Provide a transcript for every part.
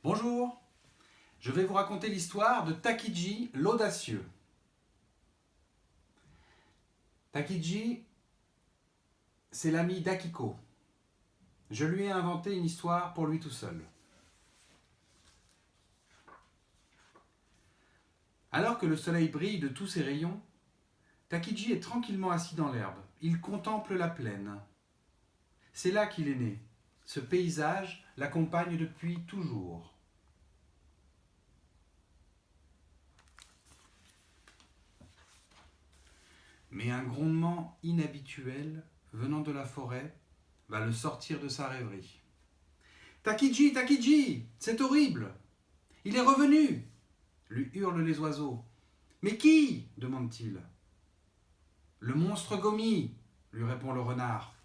Bonjour, je vais vous raconter l'histoire de Takiji l'audacieux. Takiji, c'est l'ami d'Akiko. Je lui ai inventé une histoire pour lui tout seul. Alors que le soleil brille de tous ses rayons, Takiji est tranquillement assis dans l'herbe. Il contemple la plaine. C'est là qu'il est né. Ce paysage l'accompagne depuis toujours. Mais un grondement inhabituel, venant de la forêt, va le sortir de sa rêverie. « Takiji, Takiji, c'est horrible! Il est revenu !» lui hurlent les oiseaux. « Mais qui ?» demande-t-il. « Le monstre Gomi !» lui répond le renard.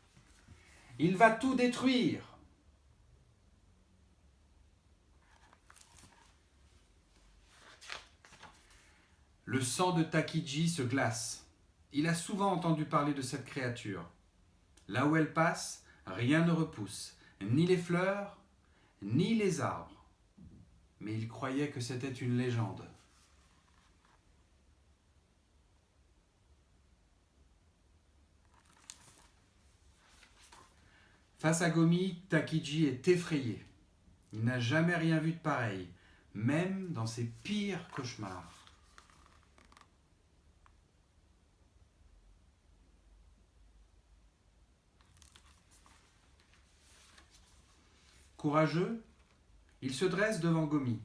« Il va tout détruire !» Le sang de Takiji se glace. Il a souvent entendu parler de cette créature. Là où elle passe, rien ne repousse, ni les fleurs, ni les arbres. Mais il croyait que c'était une légende. Face à Gomi, Takiji est effrayé. Il n'a jamais rien vu de pareil, même dans ses pires cauchemars. Courageux, il se dresse devant Gomi.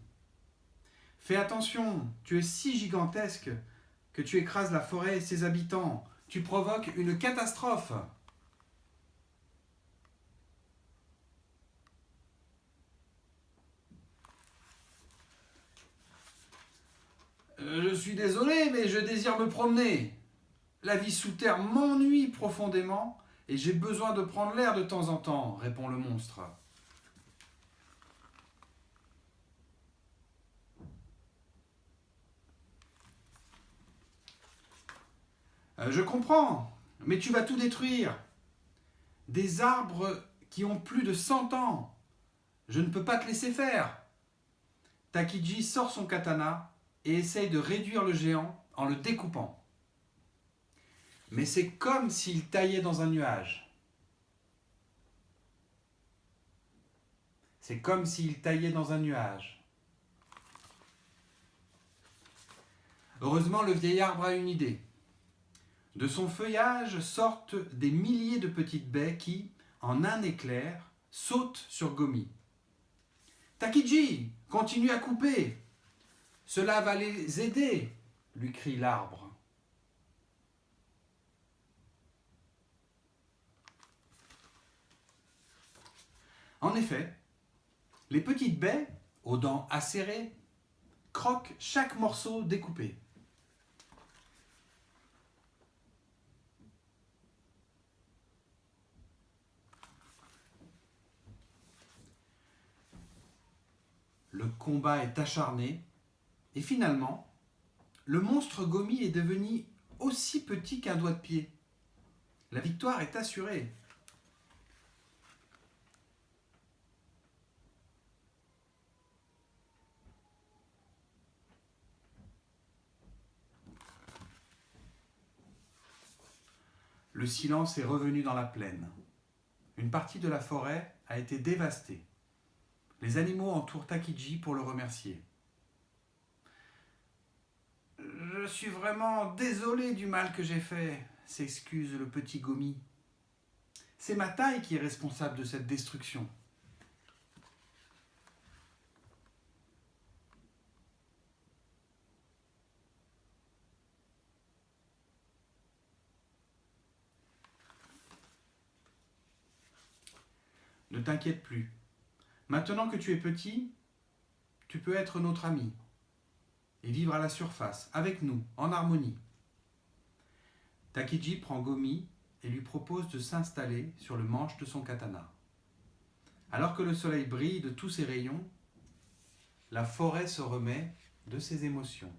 « Fais attention, tu es si gigantesque que tu écrases la forêt et ses habitants. Tu provoques une catastrophe. » Je suis désolé, mais je désire me promener. La vie sous terre m'ennuie profondément et j'ai besoin de prendre l'air de temps en temps, répond le monstre. Je comprends, mais tu vas tout détruire. Des arbres qui ont plus de 100 ans. Je ne peux pas te laisser faire. Takiji sort son katana et essaye de réduire le géant en le découpant. Mais c'est comme s'il taillait dans un nuage. C'est comme s'il taillait dans un nuage. Heureusement, le vieil arbre a une idée. De son feuillage sortent des milliers de petites baies qui, en un éclair, sautent sur Gomi. « Takiji, continue à couper. Cela va les aider, » lui crie l'arbre. En effet, les petites baies, aux dents acérées, croquent chaque morceau découpé. Le combat est acharné et finalement, le monstre Gomi est devenu aussi petit qu'un doigt de pied. La victoire est assurée. Le silence est revenu dans la plaine. Une partie de la forêt a été dévastée. Les animaux entourent Takiji pour le remercier. « Je suis vraiment désolé du mal que j'ai fait, » s'excuse le petit Gomi. « C'est ma taille qui est responsable de cette destruction. » Ne t'inquiète plus. Maintenant que tu es petit, tu peux être notre ami et vivre à la surface, avec nous, en harmonie. Takiji prend Gomi et lui propose de s'installer sur le manche de son katana. Alors que le soleil brille de tous ses rayons, la forêt se remet de ses émotions.